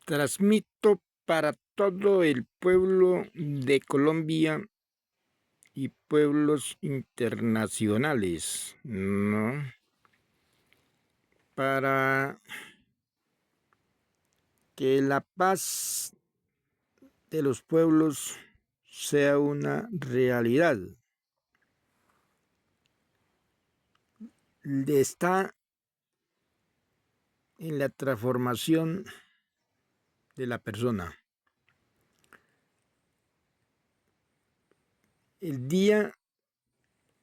Transmito para todo el pueblo de Colombia y pueblos internacionales, ¿no? Para que la paz de los pueblos sea una realidad. Está en la transformación de la persona. El día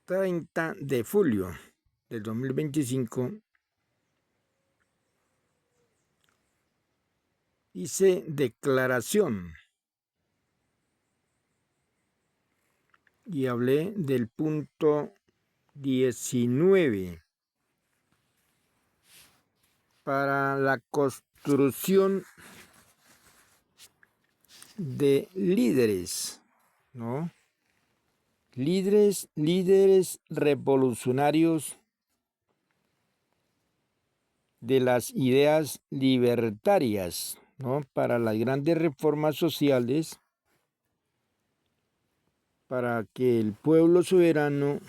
30 de julio del 2025 hice declaración y hablé del punto 19 para la construcción de líderes, ¿no? Líderes revolucionarios de las ideas libertarias, ¿no? Para las grandes reformas sociales, para que el pueblo soberano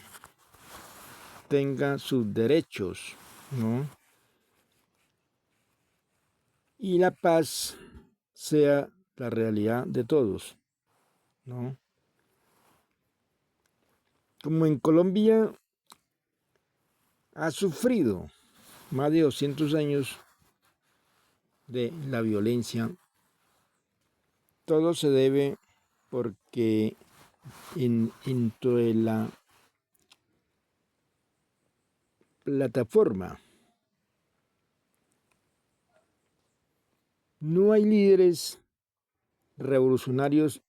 tenga sus derechos, ¿no? Y la paz sea la realidad de todos, ¿no? Como en Colombia ha sufrido más de 200 años de la violencia, todo se debe porque dentro de la plataforma no hay líderes revolucionarios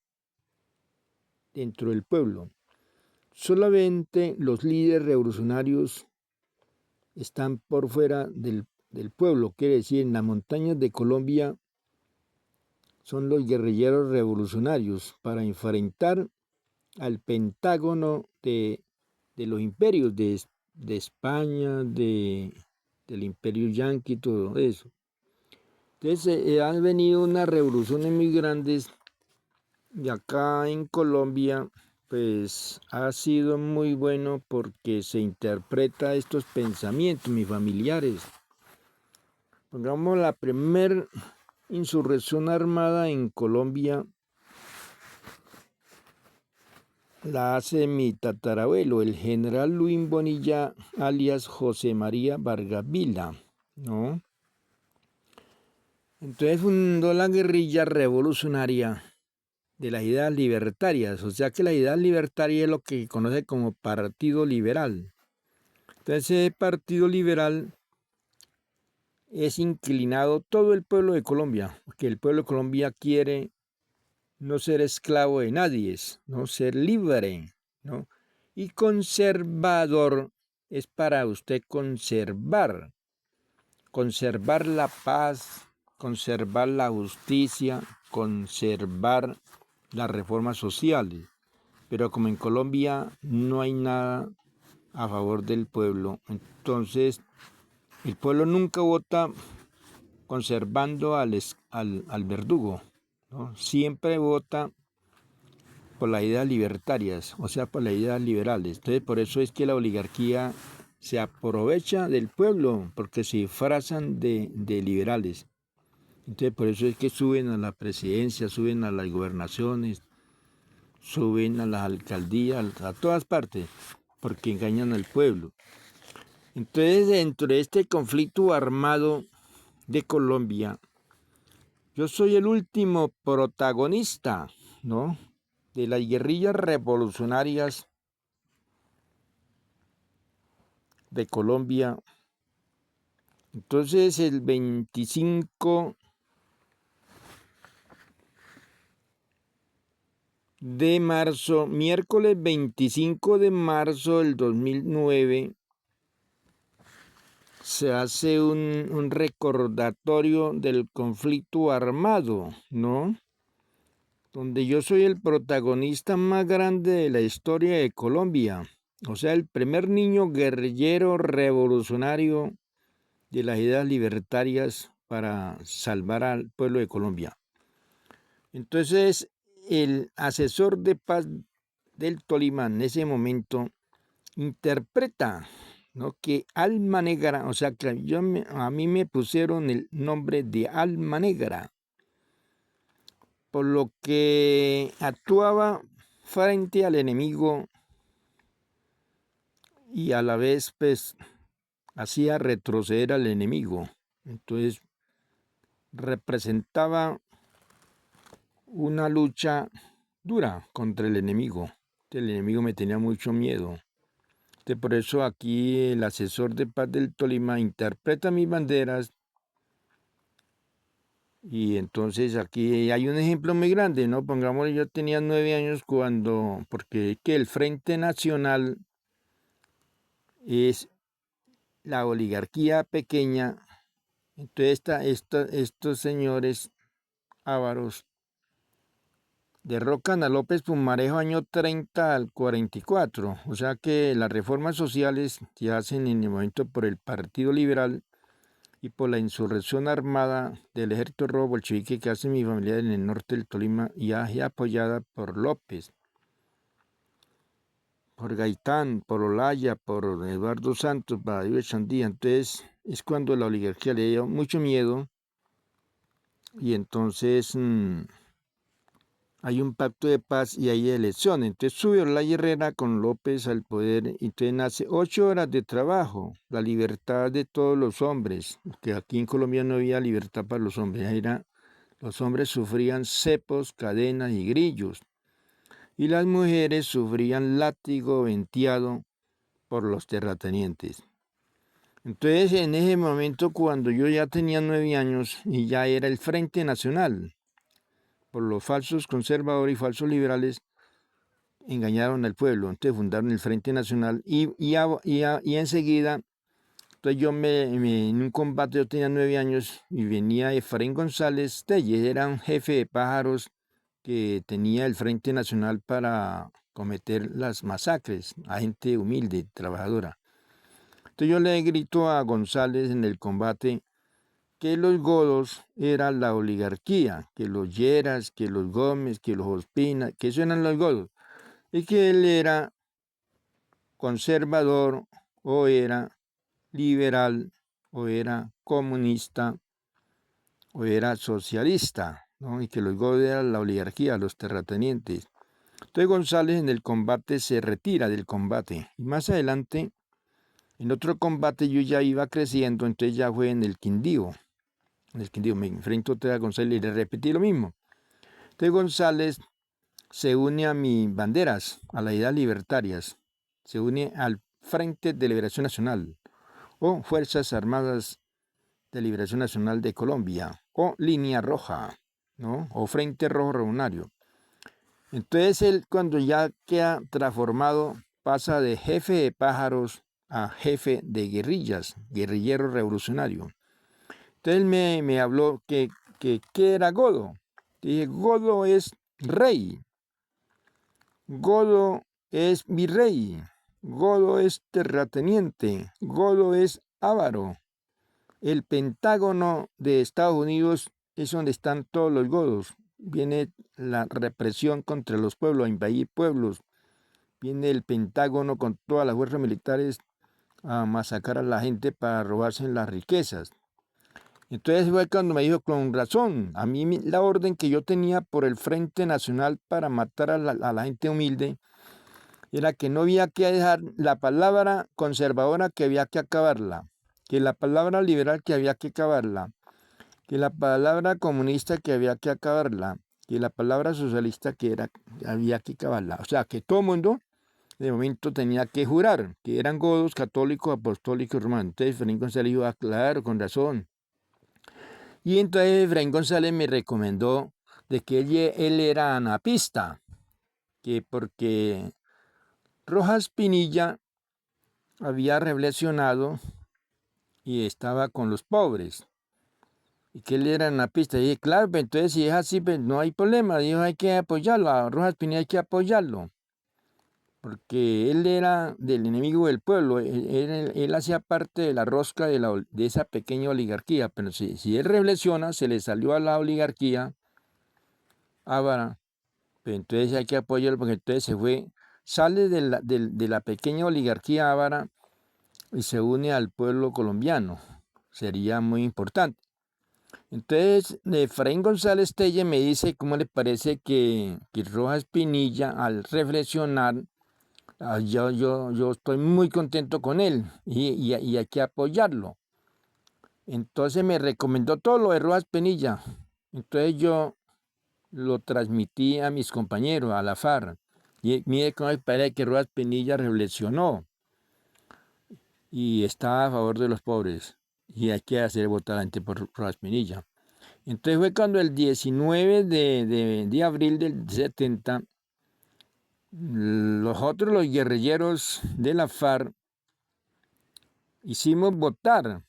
dentro del pueblo. Solamente los líderes revolucionarios están por fuera del pueblo, quiere decir, en las montañas de Colombia son los guerrilleros revolucionarios para enfrentar al pentágono de los imperios de España, del imperio yanqui, todo eso. Entonces han venido unas revoluciones muy grandes y acá en Colombia pues ha sido muy bueno porque se interpreta estos pensamientos, mis familiares. Pongamos la primer insurrección armada en Colombia la hace mi tatarabuelo, el general Luis Bonilla, alias José María Vargas Vila, ¿no? Entonces fundó la guerrilla revolucionaria de las ideas libertarias, o sea que la idea libertaria es lo que se conoce como Partido Liberal. Entonces ese Partido Liberal es inclinado todo el pueblo de Colombia, porque el pueblo de Colombia quiere no ser esclavo de nadie, no ser libre, ¿no? Y conservador es para usted conservar la paz, conservar la justicia, conservar las reformas sociales. Pero como en Colombia no hay nada a favor del pueblo, entonces el pueblo nunca vota conservando al verdugo, ¿no? Siempre vota por las ideas libertarias, o sea, por las ideas liberales. Entonces, por eso es que la oligarquía se aprovecha del pueblo, porque se disfrazan de liberales. Entonces, por eso es que suben a la presidencia, suben a las gobernaciones, suben a las alcaldías, a todas partes, porque engañan al pueblo. Entonces, dentro de este conflicto armado de Colombia, yo soy el último protagonista, ¿no?, de las guerrillas revolucionarias de Colombia. Entonces el 25 de marzo, miércoles 25 de marzo del 2009, se hace un recordatorio del conflicto armado, ¿no?, donde yo soy el protagonista más grande de la historia de Colombia. O sea, el primer niño guerrillero revolucionario de las ideas libertarias para salvar al pueblo de Colombia. Entonces, el asesor de paz del Tolima en ese momento interpreta, ¿no?, que Alma Negra, o sea, que a mí me pusieron el nombre de Alma Negra, por lo que actuaba frente al enemigo y a la vez, pues, hacía retroceder al enemigo. Entonces, representaba una lucha dura contra el enemigo. El enemigo me tenía mucho miedo. Por eso aquí el asesor de paz del Tolima interpreta mis banderas. Y entonces aquí hay un ejemplo muy grande, ¿no? Pongamos, yo tenía 9 años porque que el Frente Nacional es la oligarquía pequeña. Entonces estos señores ávaros derrocan a López Pumarejo año 30 al 44. O sea que las reformas sociales se hacen en el momento por el Partido Liberal y por la insurrección armada del ejército rojo bolchevique que hace mi familia en el norte del Tolima y apoyada por López, por Gaitán, por Olaya, por Eduardo Santos, David Chandía. Entonces es cuando la oligarquía le dio mucho miedo y entonces hay un pacto de paz y hay elecciones. Entonces sube Olaya Herrera con López al poder y entonces nace 8 horas de trabajo, la libertad de todos los hombres, que aquí en Colombia no había libertad para los hombres, los hombres sufrían cepos, cadenas y grillos, y las mujeres sufrían látigo venteado por los terratenientes. Entonces en ese momento, cuando yo ya tenía 9 años y ya era el Frente Nacional, por los falsos conservadores y falsos liberales, engañaron al pueblo. Entonces fundaron el Frente Nacional y enseguida, entonces en un combate, yo tenía 9 años y venía Efraín González Telles, era un jefe de pájaros que tenía el Frente Nacional para cometer las masacres a gente humilde, trabajadora. Entonces yo le grito a González en el combate que los godos eran la oligarquía, que los Lleras, que los Gómez, que los Ospina, que esos eran los godos, y que él era conservador o era liberal o era comunista o era socialista, ¿no? Y que los godos eran la oligarquía, los terratenientes. Entonces González en el combate se retira del combate y más adelante en otro combate yo ya iba creciendo, entonces ya fue en el Quindío. En el Quindío me enfrento a González y le repetí lo mismo. Entonces González se une a mis banderas, a las ideas libertarias, se une al Frente de Liberación Nacional o Fuerzas Armadas de Liberación Nacional de Colombia o Línea Roja, ¿no? O Frente Rojo Revolucionario. Entonces él, cuando ya queda transformado, pasa de jefe de pájaros a jefe de guerrillas, guerrillero revolucionario. Entonces él me habló que era Godo. Dije, Godo es rey, Godo es virrey, Godo es terrateniente, Godo es ávaro. El Pentágono de Estados Unidos es donde están todos los godos. Viene la represión contra los pueblos, a invadir pueblos. Viene el Pentágono con todas las fuerzas militares a masacrar a la gente para robarse las riquezas. Entonces fue cuando me dijo, con razón, a mí la orden que yo tenía por el Frente Nacional para matar a la gente humilde era que no había que dejar la palabra conservadora, que había que acabarla, que la palabra liberal, que había que acabarla, que la palabra comunista, que había que acabarla, que la palabra socialista, había que acabarla. O sea, que todo el mundo de momento tenía que jurar que eran godos, católicos, apostólicos, romanos. Entonces Efraín González dijo, claro, con razón. Y entonces Efraín González me recomendó de que él era anapista, que porque Rojas Pinilla había reflexionado y estaba con los pobres, y que él era anapista. Y dije, claro, pues entonces si es así, pues no hay problema. Dijo, hay que apoyarlo, a Rojas Pinilla hay que apoyarlo. porque él era del enemigo del pueblo, él hacía parte de la rosca de esa pequeña oligarquía, pero si él reflexiona, se le salió a la oligarquía Ávara, pues entonces hay que apoyarlo, porque entonces sale de la pequeña oligarquía Ávara y se une al pueblo colombiano, sería muy importante. Entonces, Efraín González Telle me dice cómo le parece que Rojas Pinilla, al reflexionar, yo estoy muy contento con él y hay que apoyarlo. Entonces me recomendó todo lo de Rojas Pinilla. Entonces yo lo transmití a mis compañeros, a la FARC. Y mire cómo me parece que Rojas Pinilla reflexionó y está a favor de los pobres. Y hay que hacer votar a la gente por Rojas Pinilla. Entonces fue cuando el 19 de abril del 70, los guerrilleros de la FARC, hicimos votar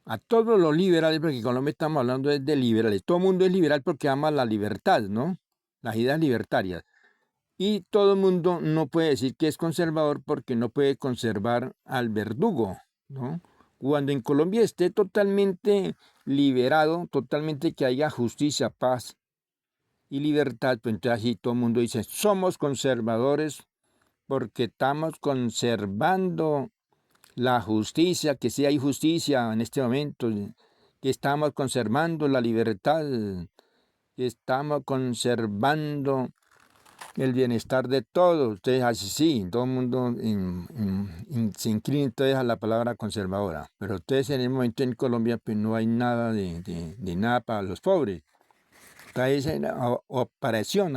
a todos los liberales, porque en Colombia estamos hablando de liberales. Todo el mundo es liberal porque ama la libertad, ¿no? Las ideas libertarias. Y todo el mundo no puede decir que es conservador porque no puede conservar al verdugo, ¿no? Cuando en Colombia esté totalmente liberado, totalmente que haya justicia, paz y libertad, pues entonces así todo el mundo dice, somos conservadores porque estamos conservando la justicia, que sí hay justicia en este momento, que estamos conservando la libertad, que estamos conservando el bienestar de todos. Ustedes así sí, todo el mundo se inclina entonces a la palabra conservadora, pero ustedes en el momento en Colombia pues no hay nada de nada para los pobres. Entonces hay operación,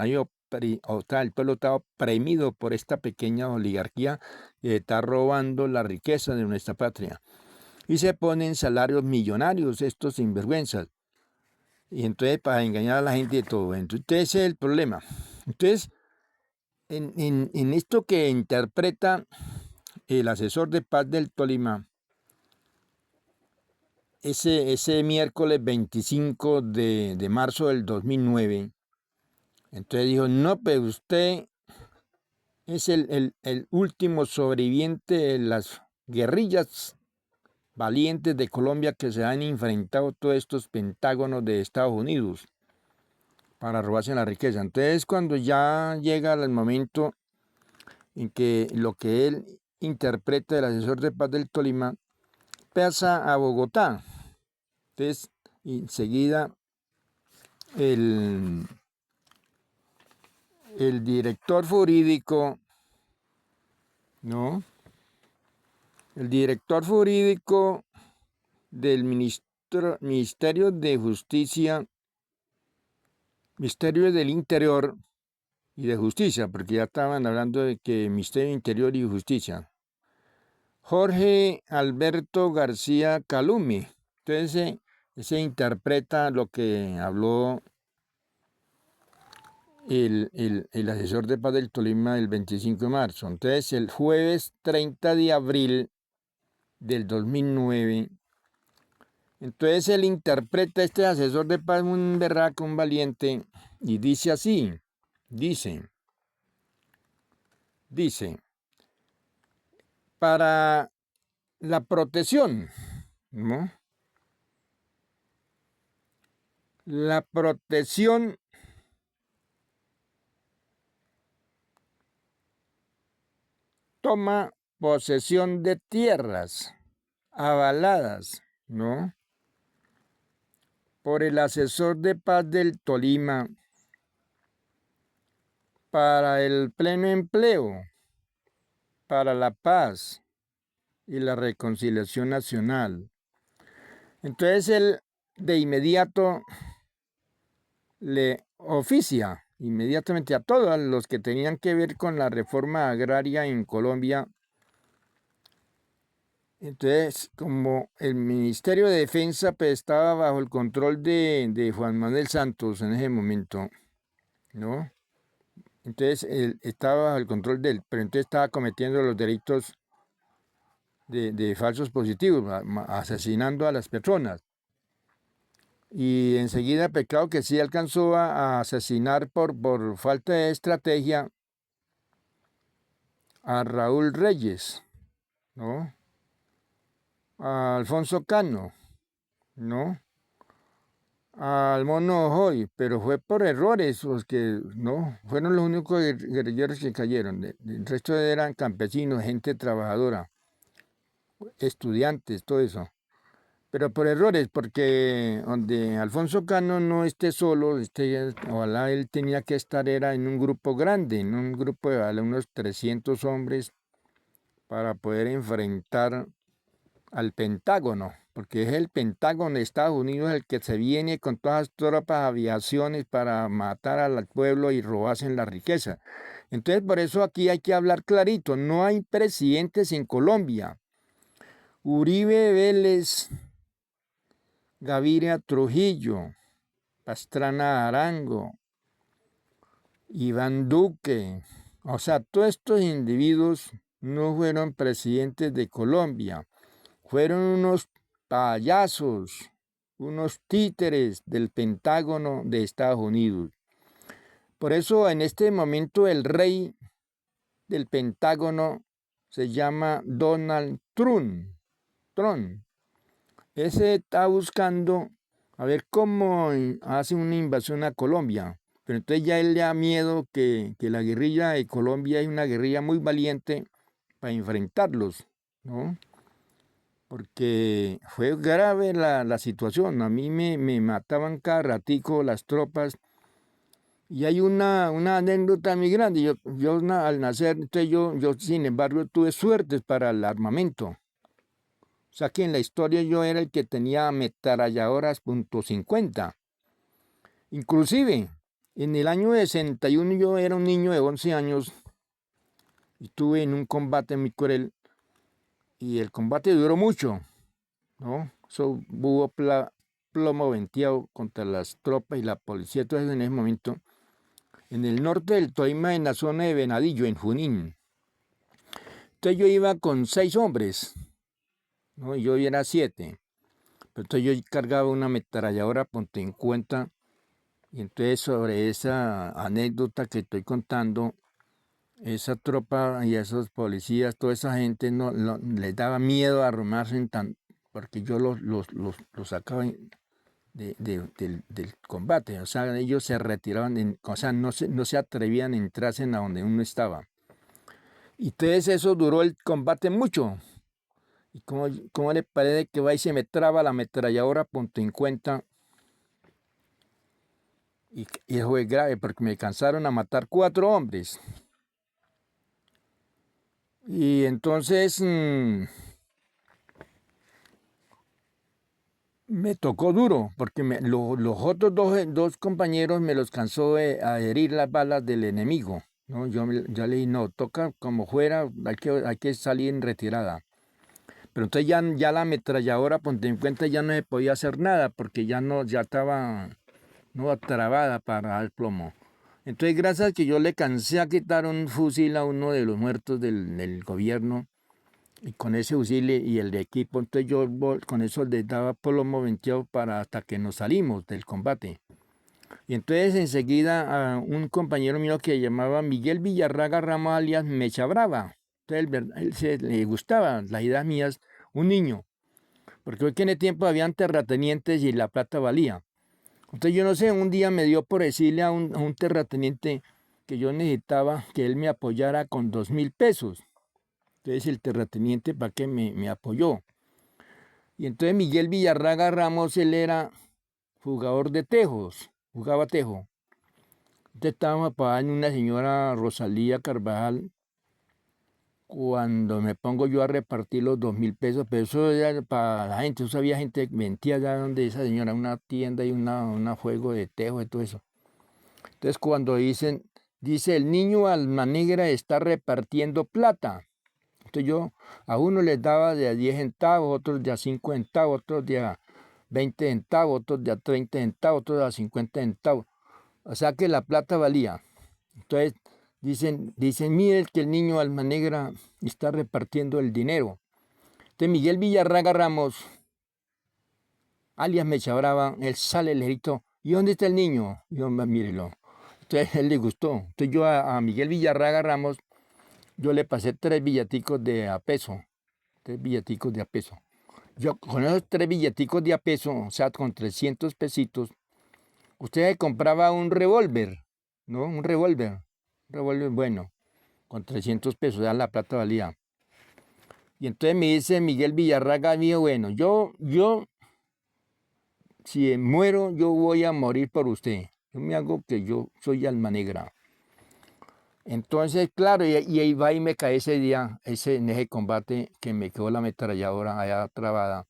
el pueblo está oprimido por esta pequeña oligarquía que está robando la riqueza de nuestra patria. Y se ponen salarios millonarios estos sinvergüenzas. Y entonces para engañar a la gente de todo. Entonces ese es el problema. Entonces, en esto que interpreta el asesor de paz del Tolima, ese miércoles 25 de marzo del 2009, entonces dijo, no, pero usted es el último sobreviviente de las guerrillas valientes de Colombia que se han enfrentado todos estos pentágonos de Estados Unidos para robarse la riqueza. Entonces cuando ya llega el momento en que lo que él interpreta, el asesor de paz del Tolima, pasa a Bogotá. Entonces enseguida el director jurídico, ¿no? El director jurídico del Ministerio de Justicia, Ministerio del Interior y de Justicia, porque ya estaban hablando de que Ministerio del Interior y Justicia, Jorge Alberto García Calumi. Entonces se interpreta lo que habló el asesor de paz del Tolima el 25 de marzo. Entonces el jueves 30 de abril del 2009, entonces él interpreta, este asesor de paz, un berraco, un valiente, y dice así, dice, para la protección, ¿no? La protección toma posesión de tierras avaladas, ¿no? Por el asesor de paz del Tolima para el pleno empleo, para la paz y la reconciliación nacional. Entonces él de inmediato le oficia inmediatamente a todos los que tenían que ver con la reforma agraria en Colombia. Entonces, como el Ministerio de Defensa pues, estaba bajo el control de Juan Manuel Santos en ese momento, ¿no? Entonces, él estaba bajo el control de él, pero entonces estaba cometiendo los delitos de falsos positivos, asesinando a las personas. y enseguida pecado que sí alcanzó a asesinar por falta de estrategia a Raúl Reyes, ¿no? A Alfonso Cano, ¿no? Al Mono Ojoy, pero fue por errores, los que no, fueron los únicos guerrilleros que cayeron. El resto eran campesinos, gente trabajadora, estudiantes, todo eso. Pero por errores, porque donde Alfonso Cano no esté solo, ojalá él tenía que estar, era en un grupo grande, en un grupo de unos 300 hombres para poder enfrentar al Pentágono, porque es el Pentágono de Estados Unidos el que se viene con todas las tropas, aviaciones para matar al pueblo y robarse la riqueza. Entonces, por eso aquí hay que hablar clarito, no hay presidentes en Colombia. Uribe Vélez, Gaviria Trujillo, Pastrana Arango, Iván Duque, o sea, todos estos individuos no fueron presidentes de Colombia, fueron unos payasos, unos títeres del Pentágono de Estados Unidos. Por eso en este momento el rey del Pentágono se llama Donald Trump. Ese está buscando a ver cómo hace una invasión a Colombia. Pero entonces ya él le da miedo que la guerrilla de Colombia es una guerrilla muy valiente para enfrentarlos, ¿no? Porque fue grave la situación. A mí me mataban cada ratico las tropas. Y hay una anécdota muy grande. Yo al nacer, entonces yo sin embargo tuve suertes para el armamento. O sea que en la historia yo era el que tenía ametralladoras .50. Inclusive, en el año 61 yo era un niño de 11 años y estuve en un combate muy cruel. Y el combate duró mucho, ¿no? Eso hubo plomo venteado contra las tropas y la policía. Entonces en ese momento, en el norte del Tolima, en la zona de Venadillo, en Junín. Entonces yo iba con 6 hombres, ¿no? Y yo era 7. Pero entonces yo cargaba una ametralladora .50 y entonces sobre esa anécdota que estoy contando, esa tropa y esos policías, toda esa gente no les daba miedo a armarse porque yo los sacaba del combate. O sea, ellos se retiraban, o sea, no se atrevían a entrarse en donde uno estaba. Y entonces eso duró el combate mucho. ¿Y cómo le parece que va y se me traba la ametralladora .50? Y eso fue grave porque me alcanzaron a matar 4 hombres. Y entonces me tocó duro porque los otros dos compañeros me los cansó a herir las balas del enemigo, ¿no? Yo le dije, no, toca como fuera, hay que salir en retirada. Pero entonces ya la ametralladora .50 ya no se podía hacer nada porque ya estaba trabada para el plomo. Entonces, gracias a que yo le cansé a quitar un fusil a uno de los muertos del gobierno, y con ese fusil y el de equipo, entonces yo con eso les daba plomo venteado hasta que nos salimos del combate. Y entonces enseguida a un compañero mío que llamaba Miguel Villarraga Ramos alias Mecha Brava. Entonces él le gustaba las ideas mías, un niño, porque hoy que en el tiempo habían terratenientes y la plata valía. Entonces yo no sé, un día me dio por decirle a un terrateniente que yo necesitaba que él me apoyara con 2.000 pesos. Entonces el terrateniente para qué me apoyó. Y entonces Miguel Villarraga Ramos, él era jugador de tejos, jugaba tejo. Entonces estábamos pagando una señora Rosalía Carvajal cuando me pongo yo a repartir los 2.000 pesos, pero eso era para la gente, eso había gente que mentía allá donde esa señora, una tienda y una juego de tejo y todo eso. Entonces cuando dice el niño alma negra está repartiendo plata. Entonces yo a uno les daba de a 10 centavos, otros de a 5 centavos, otros de a 20 centavos, otros de a 30 centavos, otros de a 50 centavos. O sea que la plata valía. Entonces dicen, mire que el niño alma negra está repartiendo el dinero. Entonces Miguel Villarraga Ramos alias Mecha Brava, él sale, le grito, ¿y dónde está el niño? Y yo, mírelo. Entonces él le gustó. Entonces yo a Miguel Villarraga Ramos, yo le pasé 3 billeticos de a peso. 3 billeticos de a peso. Yo con esos 3 billeticos de a peso, o sea, con 300 pesitos, usted compraba un revólver, ¿no? Un revólver bueno, con 300 pesos, ya la plata valía. Y entonces me dice Miguel Villarraga mío, bueno, si muero, yo voy a morir por usted. Yo me hago que yo soy alma negra. Entonces, claro, y ahí va y me cae ese día, en ese combate, que me quedó la ametralladora allá trabada.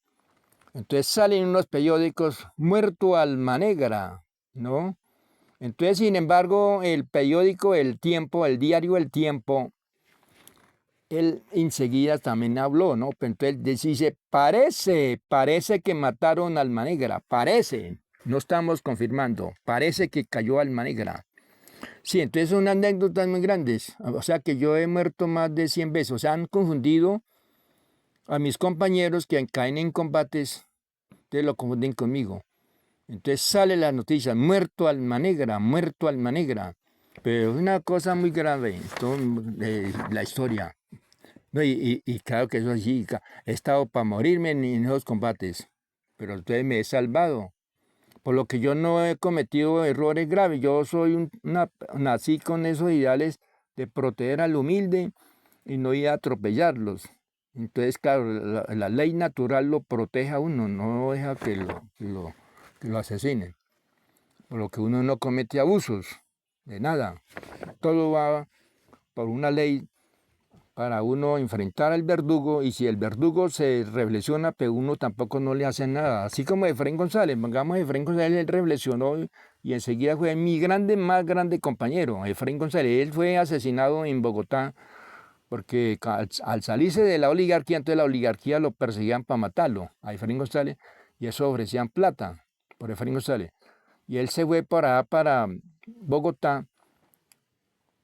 Entonces salen unos periódicos, muerto alma negra, ¿no? Entonces, sin embargo, el periódico El Tiempo, el diario El Tiempo, él enseguida también habló, ¿no? Pero entonces dice, parece que mataron a Alma Negra, parece, no estamos confirmando, parece que cayó Alma Negra. Sí, entonces son anécdotas muy grandes, o sea que yo he muerto más de 100 veces, o sea, han confundido a mis compañeros que caen en combates, entonces lo confunden conmigo. Entonces sale la noticia, muerto Alma Negra, muerto Alma Negra. Pero es una cosa muy grave, la historia. No, y claro que eso sí, he estado para morirme en esos combates, pero entonces me he salvado. Por lo que yo no he cometido errores graves. Yo soy nací con esos ideales de proteger al humilde y no ir a atropellarlos. Entonces, claro, la ley natural lo protege a uno, no deja que lo asesinen. Por lo que uno no comete abusos de nada. Todo va por una ley para uno enfrentar al verdugo, y si el verdugo se reflexiona, pero uno tampoco no le hace nada. Así como Efraín González, pongamos Efraín González, él reflexionó y enseguida fue mi más grande compañero, Efraín González. Él fue asesinado en Bogotá porque al salirse de la oligarquía, entonces la oligarquía lo perseguían para matarlo, a Efraín González, y eso ofrecían plata por Efraín González. Y él se fue para Bogotá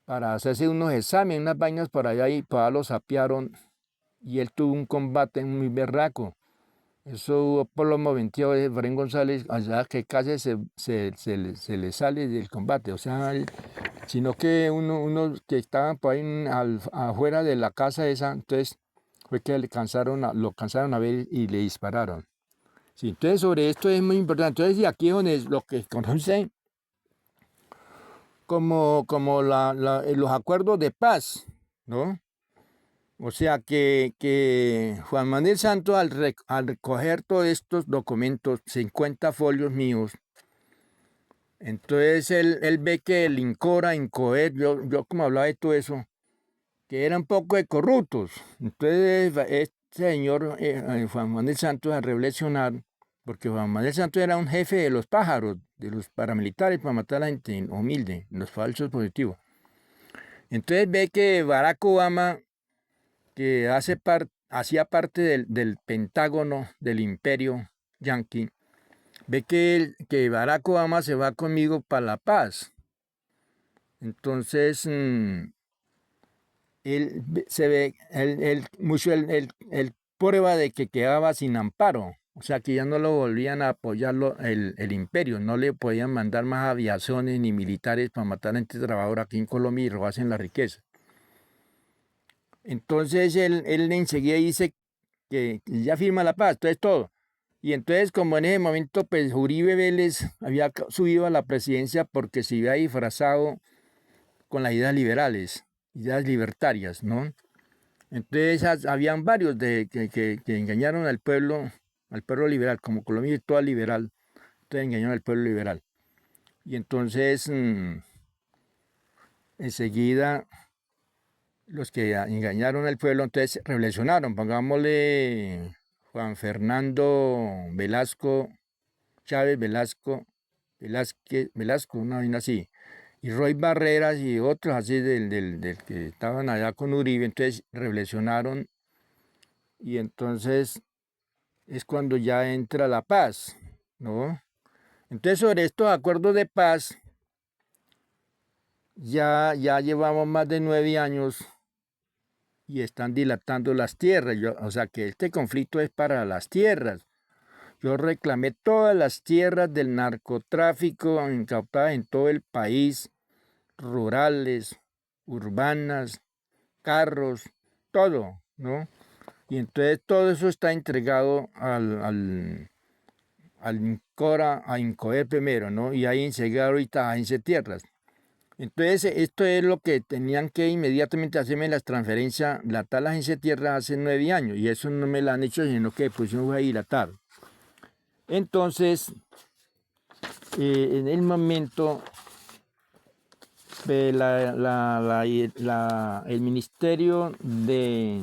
para hacerse unos exámenes, unas vainas por allá, y para lo sapearon y él tuvo un combate muy berraco. Eso hubo por los momentos de Efraín González, allá que casi se le sale del combate, o sea, sino que uno que estaban por ahí afuera de la casa esa, entonces fue que lo cansaron a ver y le dispararon. Sí, entonces sobre esto es muy importante. Entonces, y aquí es donde lo que conocen como los acuerdos de paz, ¿no? O sea que Juan Manuel Santos al recoger todos estos documentos, 50 folios míos, entonces él ve que el INCORA, INCOER, yo como hablaba de todo eso, que eran un poco de corruptos. Entonces este señor Juan Manuel Santos al reflexionar, porque Juan Manuel Santos era un jefe de los pájaros, de los paramilitares para matar a la gente humilde, los falsos positivos. Entonces ve que Barack Obama, que hacía parte del Pentágono del Imperio Yanqui, ve que Barack Obama se va conmigo para la paz. Entonces, él prueba de que quedaba sin amparo, o sea que ya no lo volvían a apoyar el imperio, no le podían mandar más aviaciones ni militares para matar a gente trabajadora aquí en Colombia y robarse la riqueza. Entonces él enseguida dice que ya firma la paz, entonces todo. Y entonces, como en ese momento, pues Uribe Vélez había subido a la presidencia porque se había disfrazado con las ideas liberales, ideas libertarias, ¿no? Entonces habían varios que engañaron al pueblo liberal, como Colombia es toda liberal, entonces engañaron al pueblo liberal. Y entonces, enseguida, los que engañaron al pueblo, entonces reflexionaron, pongámosle Juan Fernando Velasco, Chávez Velasco, una vaina así, y Roy Barreras y otros así del que estaban allá con Uribe, entonces reflexionaron y entonces es cuando ya entra la paz, ¿no? Entonces sobre estos acuerdos de paz ya llevamos más de 9 años y están dilatando las tierras, o sea que este conflicto es para las tierras, Yo reclamé todas las tierras del narcotráfico incautadas en todo el país, rurales, urbanas, carros, todo, ¿no? Y entonces todo eso está entregado al INCORA, a INCOER primero, ¿no? Y ahí enseguida ahorita a Tierras. Entonces, esto es lo que tenían que inmediatamente hacerme las transferencias, la tal agencia de tierra hace 9 años, y eso no me la han hecho, sino que pusieron ahí la tal. Entonces, en el momento, el Ministerio de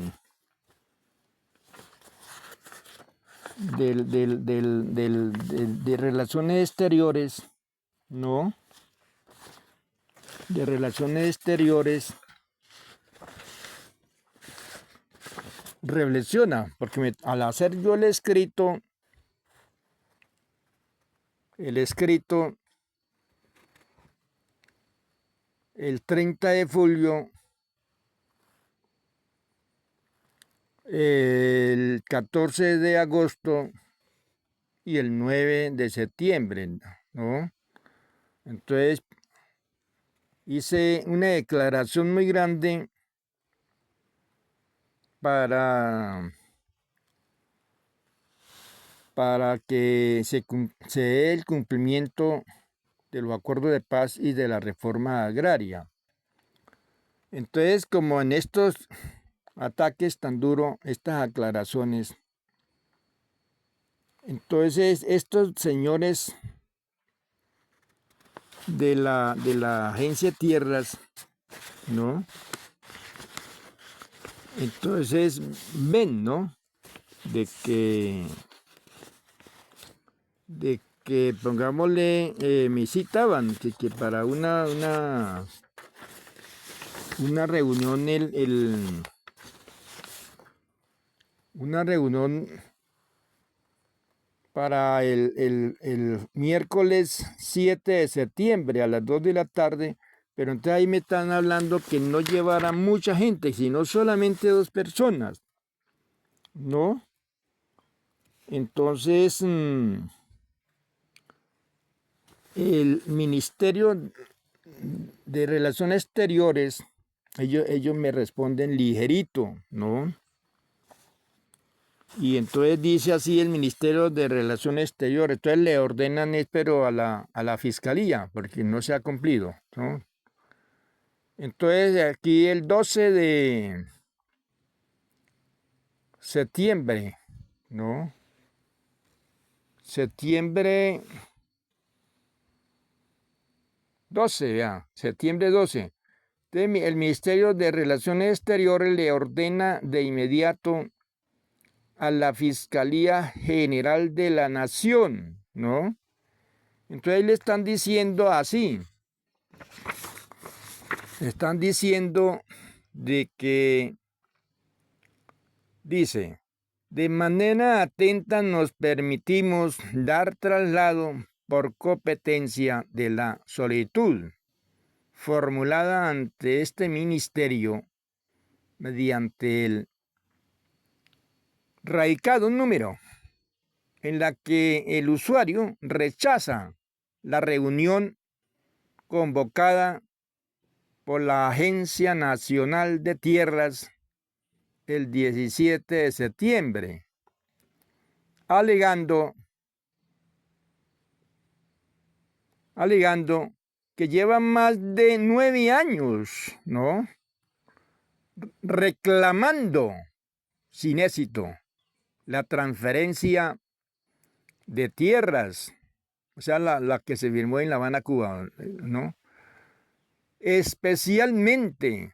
Relaciones Exteriores, ¿no? De Relaciones Exteriores, reflexiona, porque al hacer yo el escrito el 30 de julio, el 14 de agosto y el 9 de septiembre, ¿no? Entonces, hice una declaración muy grande para que se dé el cumplimiento de los acuerdos de paz y de la reforma agraria. Entonces, como en estos ataques tan duros, estas aclaraciones, entonces estos señores de la agencia de tierras, ¿no? Entonces ven, ¿no? De que pongámosle, me citaban que para una reunión, una reunión para el miércoles 7 de septiembre a las 2 de la tarde, pero entonces ahí me están hablando que no llevara mucha gente, sino solamente 2 personas, ¿no? Entonces, el Ministerio de Relaciones Exteriores, ellos me responden ligerito, ¿no? Y entonces dice así el Ministerio de Relaciones Exteriores, entonces le ordenan pero a la Fiscalía, porque no se ha cumplido, ¿no? Entonces aquí el 12 de septiembre, ¿no? Septiembre 12, ya, septiembre 12. Entonces, el Ministerio de Relaciones Exteriores le ordena de inmediato a la Fiscalía General de la Nación, ¿no? Entonces le están diciendo así, están diciendo de que, dice, de manera atenta nos permitimos dar traslado por competencia de la solicitud formulada ante este ministerio mediante el radicado número en la que el usuario rechaza la reunión convocada por la Agencia Nacional de Tierras el 17 de septiembre, alegando que lleva más de 9 años, ¿no? Reclamando sin éxito la transferencia de tierras, o sea, la que se firmó en La Habana, Cuba, ¿no? Especialmente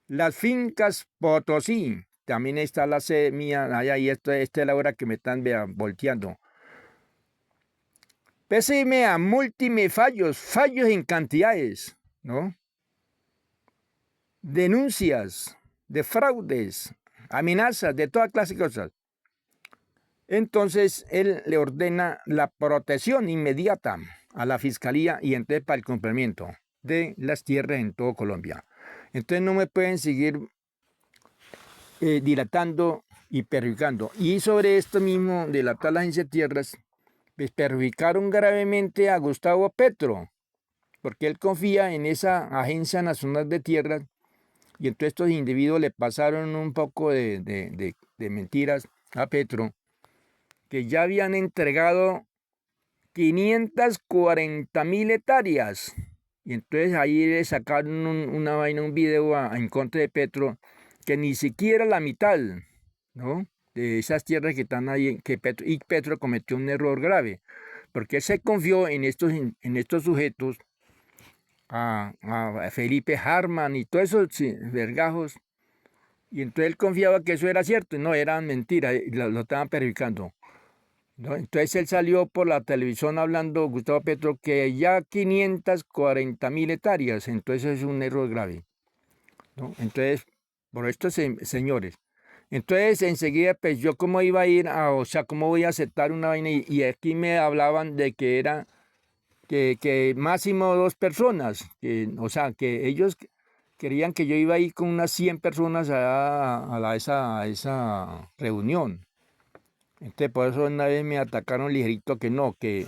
las fincas Potosí, también está la sede mía allá, y esta es la hora que me están volteando. Pésime a múltiples fallos en cantidades, ¿no? Denuncias de fraudes, amenazas de toda clase de cosas. Entonces él le ordena la protección inmediata a la fiscalía y entonces para el cumplimiento de las tierras en todo Colombia. Entonces no me pueden seguir dilatando y perjudicando. Y sobre esto mismo de la tal agencia de tierras, pues perjudicaron gravemente a Gustavo Petro, porque él confía en esa Agencia Nacional de Tierras, y entonces estos individuos le pasaron un poco de mentiras a Petro, que ya habían entregado 540.000 hectáreas. Y entonces ahí le sacaron una vaina, un video en contra de Petro, que ni siquiera la mitad, ¿no?, de esas tierras que están ahí, Petro cometió un error grave, porque él se confió en estos sujetos, a Felipe Harman y todos esos vergajos, y entonces él confiaba que eso era cierto, y no, eran mentiras, lo estaban perjudicando, ¿no? Entonces él salió por la televisión hablando, Gustavo Petro, que ya 540.000 hectáreas, entonces es un error grave, ¿no? Entonces, por estos señores. Entonces enseguida, pues yo cómo iba a ir, o sea, cómo voy a aceptar una vaina, y aquí me hablaban de que era que máximo 2 personas, o sea, que ellos querían que yo iba a ir con unas 100 personas a esa reunión. Entonces, por eso una vez me atacaron ligerito que no, que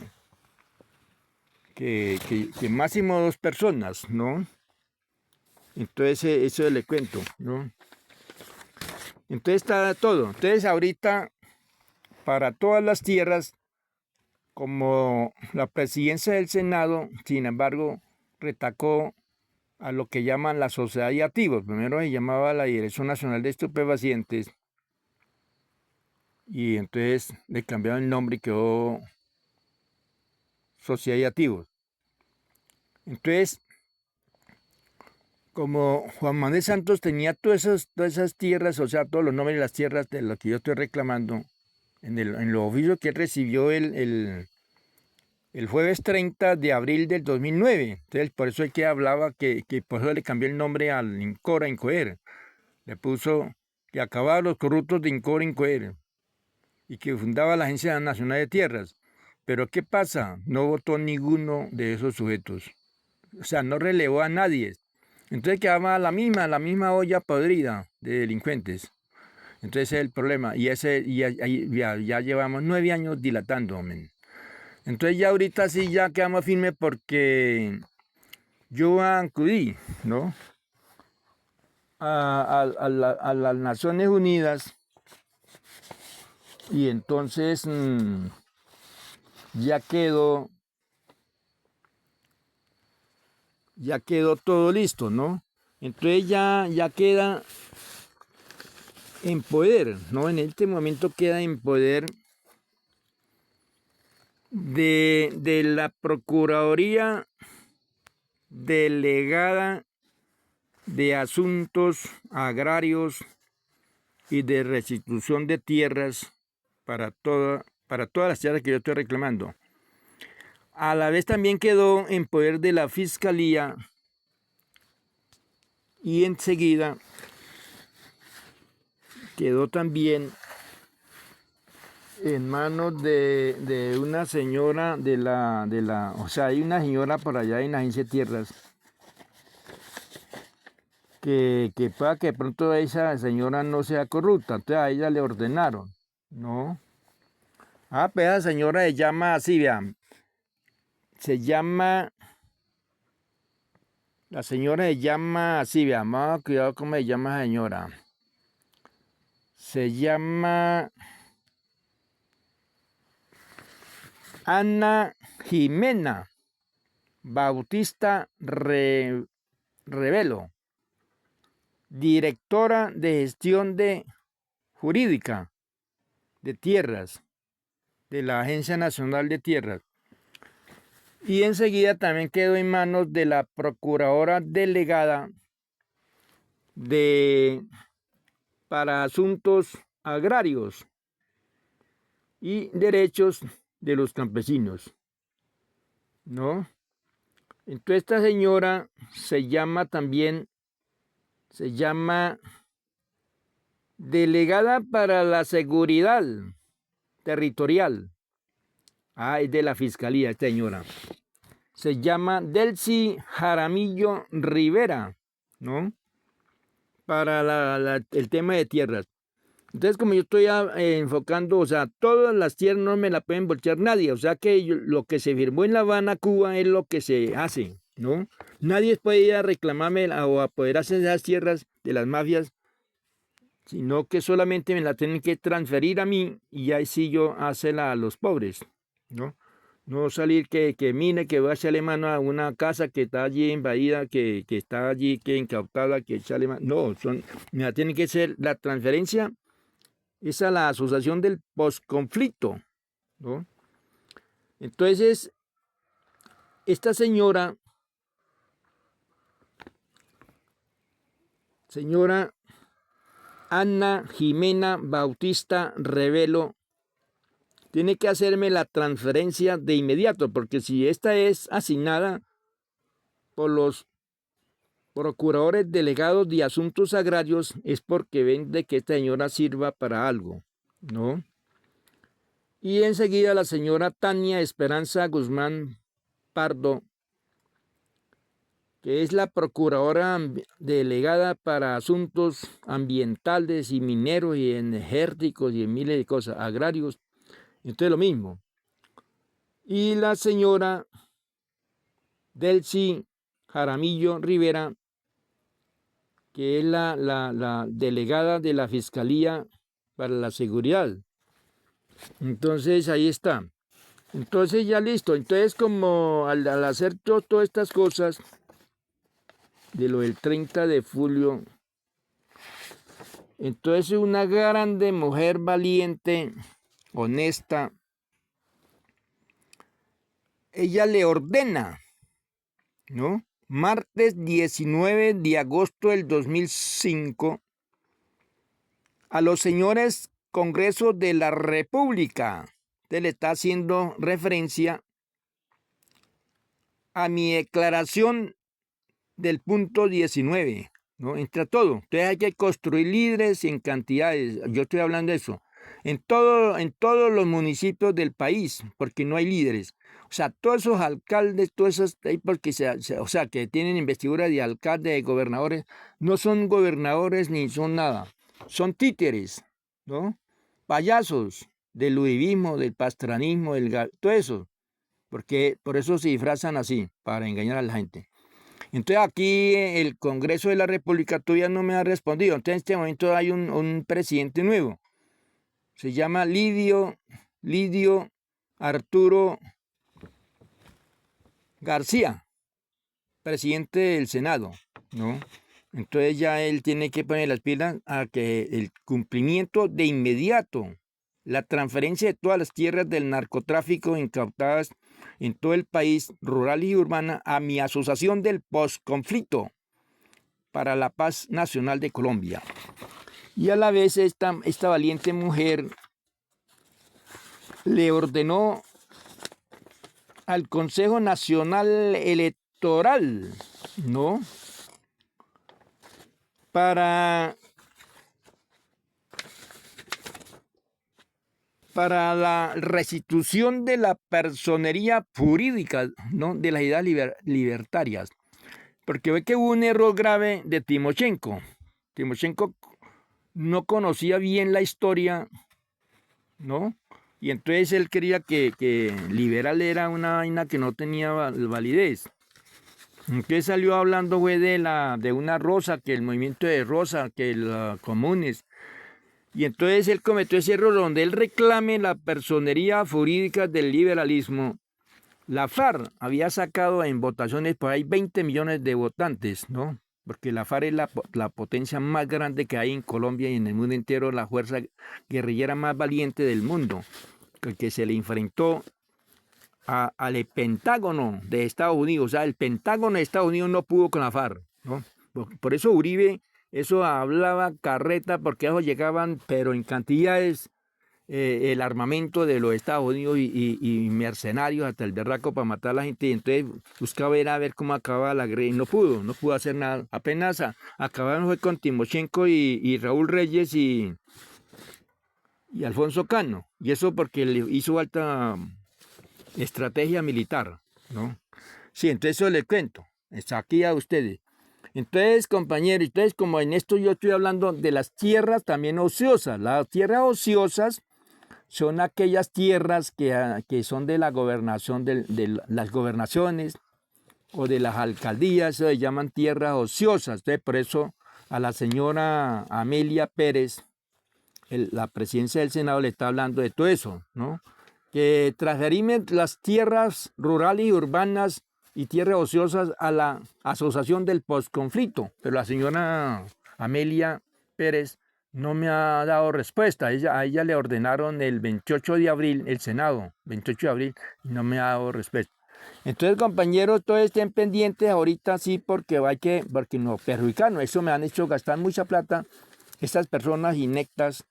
máximo 2 personas, ¿no? Entonces, eso le cuento, ¿no? Entonces está todo. Entonces, ahorita, para todas las tierras, como la presidencia del Senado, sin embargo, retacó a lo que llaman la sociedad de activos. Primero se llamaba la Dirección Nacional de Estupefacientes, y entonces le cambiaron el nombre y quedó Sociedad de Activos. Entonces, como Juan Manuel Santos tenía todas esas tierras, o sea, todos los nombres de las tierras de lo que yo estoy reclamando, en los oficios que él recibió el jueves 30 de abril del 2009. Entonces, por eso es que hablaba que por eso le cambió el nombre al INCOR a INCOER. Le puso que acababa los corruptos de INCOR a INCOER, y que fundaba la Agencia Nacional de Tierras. Pero ¿qué pasa? No votó ninguno de esos sujetos. O sea, no relevó a nadie. Entonces quedaba la misma olla podrida de delincuentes. Entonces ese es el problema. Y ya llevamos 9 años dilatando, men. Entonces ya ahorita sí ya quedamos firmes, porque yo acudí, ¿no?, a las Naciones Unidas, y entonces ya quedó todo listo, ¿no? Entonces ya queda en poder, ¿no? En este momento queda en poder de la Procuraduría Delegada de Asuntos Agrarios y de Restitución de Tierras para todas las tierras que yo estoy reclamando. A la vez también quedó en poder de la Fiscalía, y enseguida quedó también en manos de una señora o sea, hay una señora por allá en la Agencia de Tierras, que pueda que de pronto esa señora no sea corrupta, entonces a ella le ordenaron, ¿no? Pues esa señora se llama así, vean, la señora se llama así, vean, cuidado cómo se llama la señora. Se llama Ana Jimena Bautista Revelo, directora de gestión jurídica de tierras de la Agencia Nacional de Tierras. Y enseguida también quedó en manos de la Procuradora Delegada para Asuntos Agrarios y Derechos de los Campesinos, ¿no? Entonces esta señora se llama Delegada para la Seguridad Territorial. Es de la Fiscalía esta señora. Se llama Delcy Jaramillo Rivera, ¿no?, para el tema de tierras. Entonces, como yo estoy enfocando, o sea, todas las tierras no me la pueden voltear nadie, o sea que lo que se firmó en La Habana, Cuba, es lo que se hace, ¿no? Nadie puede ir a reclamarme o apoderarse de esas tierras de las mafias, sino que solamente me la tienen que transferir a mí y ahí sí yo hacerla a los pobres, ¿no? No salir que mire, que voy a echarle mano a una casa que está allí invadida, que está allí, que incautada, que echarle mano. No, me la tiene que ser la transferencia, esa es la asociación del posconflicto, ¿no? Entonces, esta señora Ana Jimena Bautista Revelo, tiene que hacerme la transferencia de inmediato, porque si esta es asignada por los procuradores delegados de asuntos agrarios, es porque ven de que esta señora sirva para algo, ¿no? Y enseguida la señora Tania Esperanza Guzmán Pardo, que es la procuradora delegada para asuntos ambientales y mineros y energéticos y en miles de cosas, agrarios, entonces lo mismo. Y la señora Delcy Jaramillo Rivera, que es la delegada de la Fiscalía para la Seguridad. Entonces ahí está. Entonces ya listo. Entonces como al hacer todas estas cosas de lo del 30 de julio, entonces una grande mujer valiente, honesta, ella le ordena, ¿no? Martes 19 de agosto del 2005 a los señores Congreso de la República. Usted le está haciendo referencia a mi declaración del punto 19, ¿no? Entra todo. Entonces hay que construir líderes en cantidades. Yo estoy hablando de eso. En todos los municipios del país, porque no hay líderes. O sea, todos esos alcaldes, todos esos, porque o sea, que tienen investidura de alcaldes, de gobernadores, no son gobernadores ni son nada. Son títeres, ¿no? Payasos del uribismo, del pastranismo, todo eso. Porque por eso se disfrazan así, para engañar a la gente. Entonces aquí el Congreso de la República todavía no me ha respondido. Entonces en este momento hay un presidente nuevo. Se llama Lidio Arturo García, presidente del Senado, ¿no? Entonces ya él tiene que poner las pilas a que el cumplimiento de inmediato, la transferencia de todas las tierras del narcotráfico incautadas en todo el país, rural y urbana, a mi asociación del posconflicto para la paz nacional de Colombia. Y a la vez esta valiente mujer le ordenó al Consejo Nacional Electoral, ¿no? Para la restitución de la personería jurídica, ¿no? De las ideas libertarias. Porque ve que hubo un error grave de Timochenko. Timochenko no conocía bien la historia, ¿no? Y entonces él creía que liberal era una vaina que no tenía validez. Entonces salió hablando, güey, de una Rosa, que el movimiento de Rosa, que los comunes. Y entonces él cometió ese error donde él reclame la personería jurídica del liberalismo. La FARC había sacado en votaciones por ahí 20 millones de votantes, ¿no? Porque la FARC es la potencia más grande que hay en Colombia y en el mundo entero, la fuerza guerrillera más valiente del mundo, que se le enfrentó al Pentágono de Estados Unidos. O sea, el Pentágono de Estados Unidos no pudo con la FARC, ¿no? Por eso Uribe, eso hablaba carreta, porque ellos llegaban, pero en cantidades, el armamento de los Estados Unidos y mercenarios hasta el berraco para matar a la gente. Y entonces buscaba a ver cómo acababa la guerra y no pudo hacer nada. Apenas acabaron fue con Timochenko y Raúl Reyes y Alfonso Cano. Y eso porque le hizo alta estrategia militar, ¿no? Sí, entonces eso les cuento. Está aquí a ustedes. Entonces, compañeros, entonces como en esto yo estoy hablando de las tierras también ociosas. Las tierras ociosas son aquellas tierras que son de la gobernación, de las gobernaciones o de las alcaldías, se llaman tierras ociosas. Entonces, por eso a la señora Amelia Pérez, la presidencia del Senado, le está hablando de todo eso, ¿no? Que transferirme las tierras rurales y urbanas y tierras ociosas a la asociación del postconflicto. Pero la señora Amelia Pérez no me ha dado respuesta. A ella le ordenaron el 28 de abril, el Senado, 28 de abril, y no me ha dado respuesta. Entonces, compañeros, todos estén pendientes ahorita, sí, porque no perjudicarnos. Eso me han hecho gastar mucha plata estas personas inectas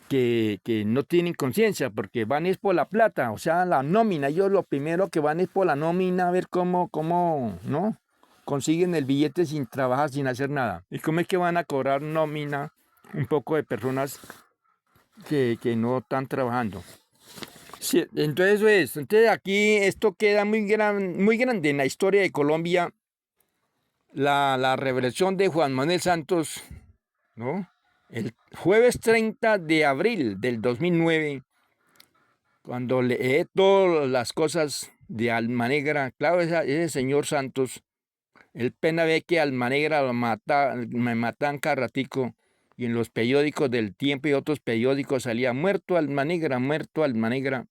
que no tienen conciencia, porque van es por la plata, o sea, la nómina. Ellos lo primero que van es por la nómina, a ver cómo, ¿no? Consiguen el billete sin trabajar, sin hacer nada. ¿Y cómo es que van a cobrar nómina un poco de personas que no están trabajando? Sí, entonces eso es. Entonces aquí esto queda muy grande en la historia de Colombia, la revelación de Juan Manuel Santos, ¿no? El jueves 30 de abril del 2009, cuando leí todas las cosas de Almanegra, claro, ese señor Santos, el pena ve que Almanegra me matan cada ratico, y en los periódicos del Tiempo y otros periódicos salía muerto Almanegra, muerto Almanegra.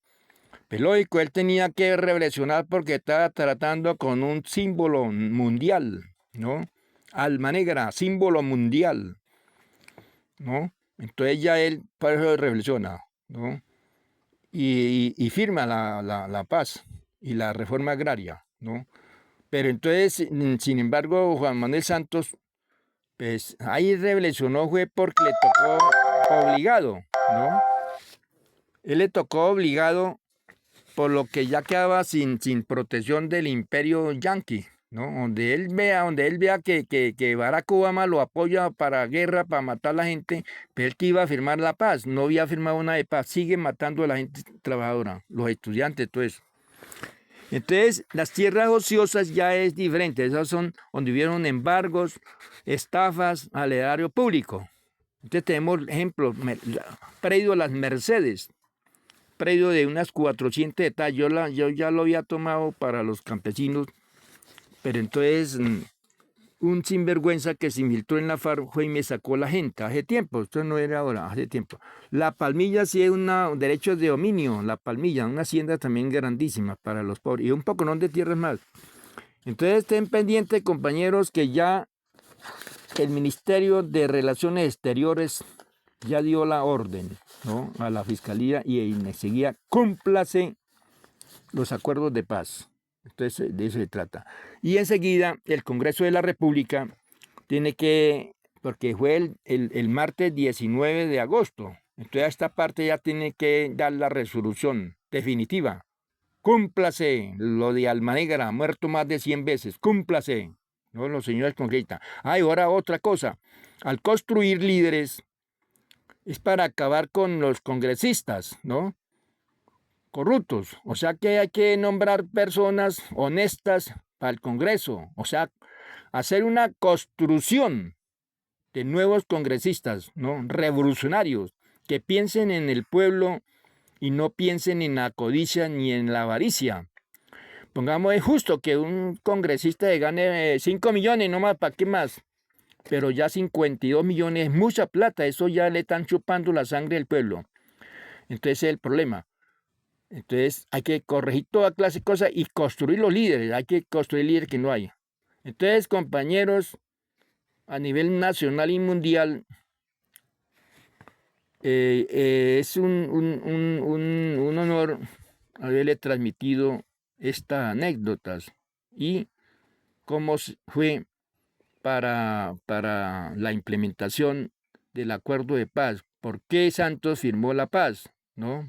Pues lógico, él tenía que reflexionar porque estaba tratando con un símbolo mundial, ¿no? Alma negra, símbolo mundial, ¿no? Entonces ya él para eso reflexiona, ¿no? Y firma la paz y la reforma agraria, ¿no? Pero entonces, sin embargo, Juan Manuel Santos, pues ahí reflexionó fue porque le tocó obligado, ¿no? Él le tocó obligado por lo que ya quedaba sin protección del imperio yanqui, ¿no? Donde él vea que Barack Obama lo apoya para guerra, para matar a la gente, pero él que iba a firmar la paz, no había firmado una de paz, sigue matando a la gente trabajadora, los estudiantes, todo eso. Entonces, las tierras ociosas ya es diferente, esas son donde hubieron embargos, estafas al erario público. Entonces tenemos ejemplos, predio a las Mercedes, predio de unas 400 hectáreas, yo ya lo había tomado para los campesinos, pero entonces un sinvergüenza que se infiltró en la FARC fue y me sacó la gente, hace tiempo, esto no era ahora, hace tiempo. La Palmilla sí es un derecho de dominio, la Palmilla, una hacienda también grandísima para los pobres, y un poco no de tierras más. Entonces estén pendientes, compañeros, que ya el Ministerio de Relaciones Exteriores ya dio la orden, ¿no?, a la Fiscalía y enseguida cúmplase los acuerdos de paz. Entonces de eso se trata. Y enseguida el Congreso de la República tiene que, porque fue el martes 19 de agosto, entonces esta parte ya tiene que dar la resolución definitiva. Cúmplase lo de Almanegra, muerto más de 100 veces, cúmplase. ¿No? Los señores congresistas. Ahora otra cosa, al construir líderes es para acabar con los congresistas, ¿no?, corruptos. O sea que hay que nombrar personas honestas para el Congreso. O sea, hacer una construcción de nuevos congresistas, ¿no?, revolucionarios, que piensen en el pueblo y no piensen en la codicia ni en la avaricia. Pongamos, es justo que un congresista gane 5 millones, no más, ¿para qué más? Pero ya 52 millones es mucha plata, eso ya le están chupando la sangre del pueblo. Entonces ese es el problema. Entonces hay que corregir toda clase de cosas y construir los líderes, hay que construir líderes que no hay. Entonces, compañeros, a nivel nacional y mundial, es un honor haberle transmitido estas anécdotas y cómo fue para la implementación del acuerdo de paz. ¿Por qué Santos firmó la paz? ¿No?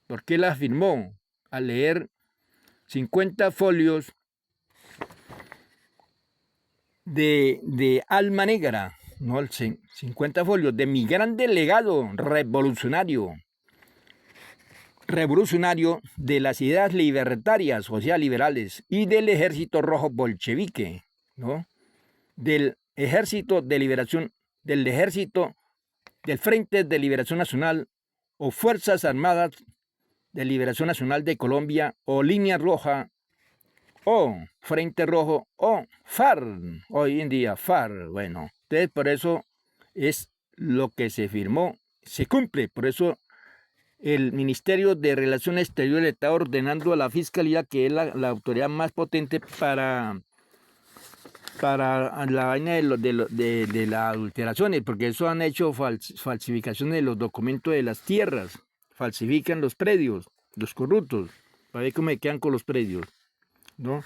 ¿Por qué la firmó? Al leer 50 folios de Alma Negra, ¿no? 50 folios de mi gran delegado revolucionario de las ideas libertarias, social liberales, y del Ejército Rojo Bolchevique, ¿no? del Ejército de Liberación, del Ejército del Frente de Liberación Nacional o Fuerzas Armadas de Liberación Nacional de Colombia o Línea Roja o Frente Rojo o FARC, hoy en día FARC, bueno, entonces por eso es lo que se firmó, se cumple, por eso el Ministerio de Relaciones Exteriores está ordenando a la Fiscalía, que es la autoridad más potente para la vaina de las adulteraciones, porque eso han hecho falsificaciones de los documentos de las tierras, falsifican los predios, los corruptos, para ver cómo me quedan con los predios, ¿no?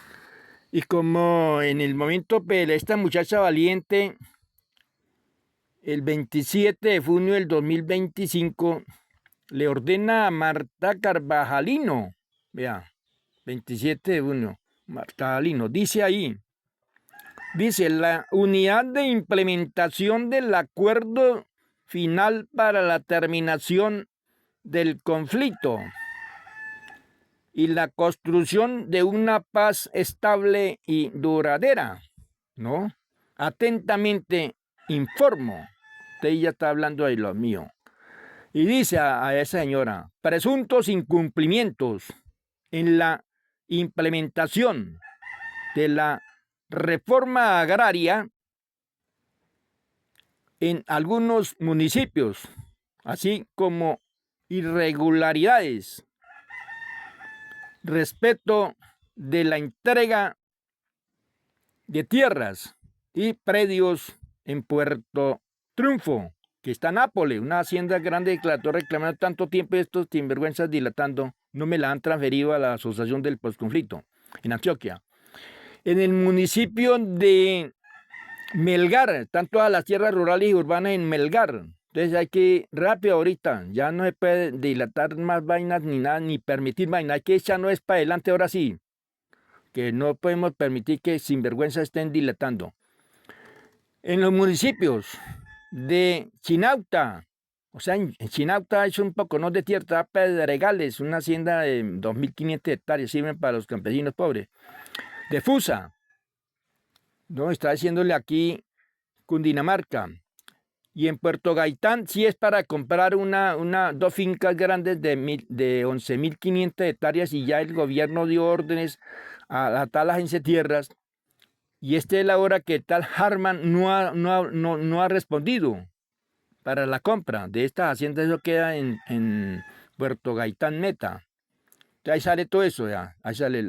Y como en el momento, pero esta muchacha valiente, el 27 de junio del 2025, le ordena a Marta Carvajalino, vea, 27 de junio, Marta Carvajalino, dice ahí, dice, la unidad de implementación del acuerdo final para la terminación del conflicto y la construcción de una paz estable y duradera, ¿no? Atentamente informo, ella está hablando de lo mío, y dice a esa señora, presuntos incumplimientos en la implementación de la reforma agraria en algunos municipios, así como irregularidades respecto de la entrega de tierras y predios en Puerto Triunfo, que está en Nápoles, una hacienda grande que la estoy reclamando tanto tiempo y estos sinvergüenzas dilatando, no me la han transferido a la Asociación del Postconflicto en Antioquia. En el municipio de Melgar, están todas las tierras rurales y urbanas en Melgar. Entonces hay que rápido ahorita, ya no se puede dilatar más vainas ni nada, ni permitir vainas, hay que echarnos para adelante ahora sí, que no podemos permitir que sinvergüenza estén dilatando. En los municipios de Chinauta, o sea, en Chinauta es un poco no de tierra, Pedregales, una hacienda de 2.500 hectáreas, sirven para los campesinos pobres. De Fusa, no, está haciéndole aquí Cundinamarca. Y en Puerto Gaitán sí es para comprar dos fincas grandes de 11.500 hectáreas y ya el gobierno dio órdenes a tal agencia de tierras. Y esta es la hora que tal Harman no ha respondido para la compra de estas haciendas. Eso queda en Puerto Gaitán Meta. Entonces ahí sale todo eso, ya. Ahí sale,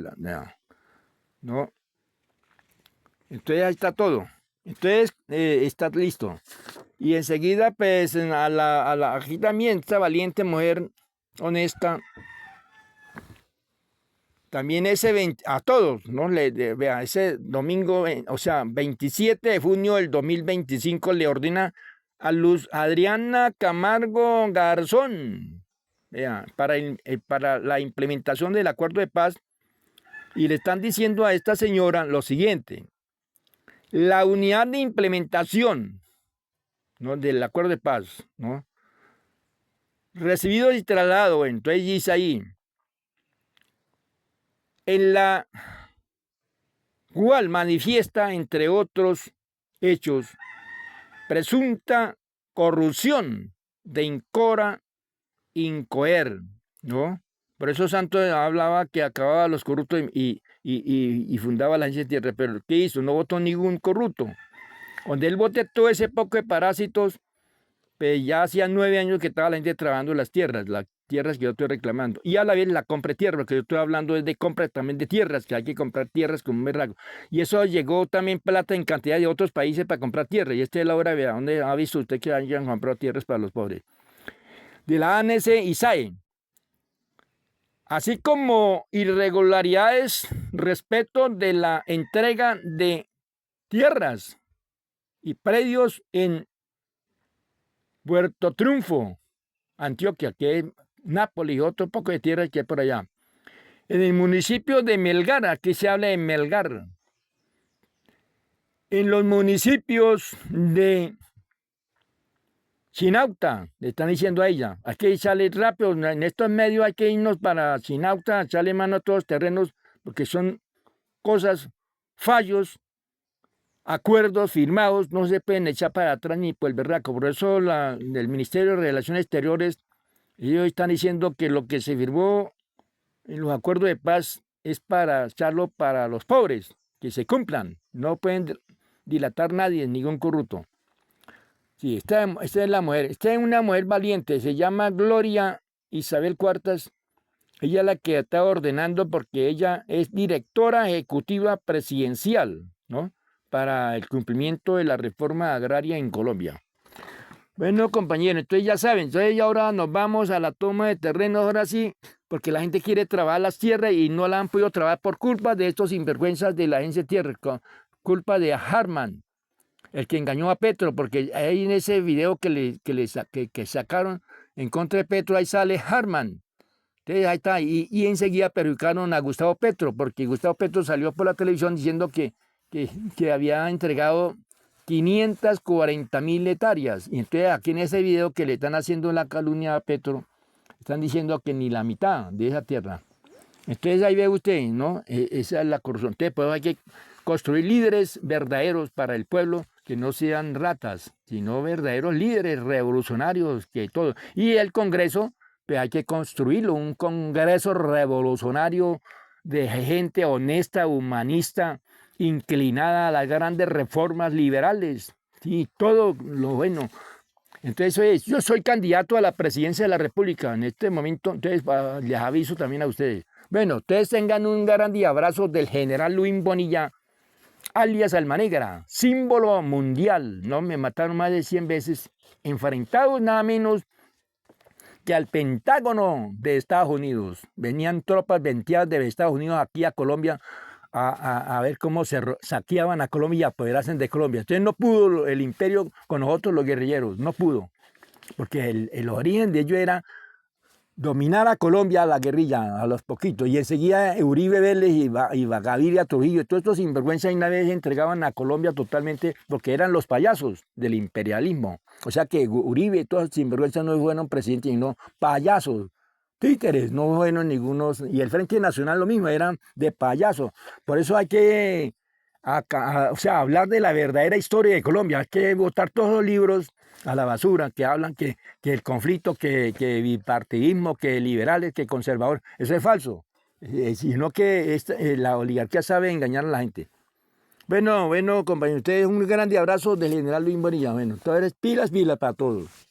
¿no? Entonces ahí está todo. Entonces está listo. Y enseguida, pues, aquí también esta valiente mujer honesta, también a todos, ¿no? Vea, ese domingo, o sea, 27 de junio del 2025, le ordena a Luz Adriana Camargo Garzón, vea, para la implementación del acuerdo de paz, y le están diciendo a esta señora lo siguiente: la unidad de implementación, ¿no?, del acuerdo de paz, ¿no?, recibido y trasladado, entonces dice ahí, en la cual manifiesta, entre otros hechos, presunta corrupción de incoer, ¿no? Por eso Santos hablaba que acababa los corruptos y fundaba la agencia de tierra, pero ¿qué hizo? No votó ningún corrupto. Donde él vote todo ese poco de parásitos, pues ya hacía 9 años que estaba la gente trabajando las tierras que yo estoy reclamando. Y a la vez la compra de tierra, lo que yo estoy hablando es de compra también de tierras, que hay que comprar tierras como un berraco. Y eso llegó también plata en cantidad de otros países para comprar tierra. Y esta es la hora, vea, ¿dónde ha visto usted que hayan comprado tierras para los pobres? De la ANC y SAE. Así como irregularidades respecto de la entrega de tierras y predios en Puerto Triunfo, Antioquia, que es Nápoles y otro poco de tierra que hay por allá. En el municipio de Melgar, aquí se habla de Melgar. En los municipios de Chinauta, le están diciendo a ella, hay que echarle rápido, en estos medios hay que irnos para Chinauta, echarle mano a todos los terrenos, porque son cosas, fallos acuerdos firmados no se pueden echar para atrás ni por el berraco. Por eso el Ministerio de Relaciones Exteriores, ellos están diciendo que lo que se firmó en los acuerdos de paz es para echarlo para los pobres, que se cumplan. No pueden dilatar nadie, ningún corrupto. Sí, esta es la mujer. Esta es una mujer valiente, se llama Gloria Isabel Cuartas. Ella es la que está ordenando porque ella es directora ejecutiva presidencial, ¿no?, para el cumplimiento de la reforma agraria en Colombia. Bueno, compañeros, entonces ya saben, entonces ahora nos vamos a la toma de terreno, ahora sí, porque la gente quiere trabajar las tierras y no la han podido trabajar por culpa de estos sinvergüenzas de la agencia de tierra, culpa de Harman, el que engañó a Petro, porque ahí en ese video que sacaron en contra de Petro, ahí sale Harman. Entonces ahí está, y enseguida perjudicaron a Gustavo Petro, porque Gustavo Petro salió por la televisión diciendo que había entregado 540.000 hectáreas. Y entonces aquí en ese video que le están haciendo la calumnia a Petro, están diciendo que ni la mitad de esa tierra. Entonces ahí ve usted, ¿no? Esa es la corrupción. Entonces pues hay que construir líderes verdaderos para el pueblo, que no sean ratas, sino verdaderos líderes revolucionarios, que todo. Y el Congreso, pues hay que construirlo, un Congreso revolucionario de gente honesta, humanista, inclinada a las grandes reformas liberales, sí, todo lo bueno. Entonces, yo soy candidato a la presidencia de la República en este momento, entonces les aviso también a ustedes. Bueno, ustedes tengan un grande abrazo del general Luis Bonilla, alias Alma Negra, símbolo mundial, ¿no? Me mataron más de 100 veces, enfrentados nada menos que al Pentágono de Estados Unidos. Venían tropas venteadas de Estados Unidos aquí a Colombia a ver cómo se saqueaban a Colombia y apoderarse de Colombia. Entonces no pudo el imperio con nosotros los guerrilleros, no pudo, porque el origen de ellos era dominar a Colombia, a la guerrilla, a los poquitos, y enseguida Uribe Vélez y Gaviria Trujillo, todos estos sinvergüenzas una vez entregaban a Colombia totalmente, porque eran los payasos del imperialismo. O sea que Uribe y todos los sinvergüenzas no fueron presidentes, sino payasos, títeres, no fueron ningunos, y el Frente Nacional lo mismo, eran de payasos. Por eso hay que hablar de la verdadera historia de Colombia, hay que botar todos los libros a la basura que hablan que el conflicto, que bipartidismo, que liberales, que conservadores, eso es falso, sino que la oligarquía sabe engañar a la gente. Bueno, compañeros, ustedes un grande abrazo del general Luis Bonilla. Bueno, entonces pilas para todos.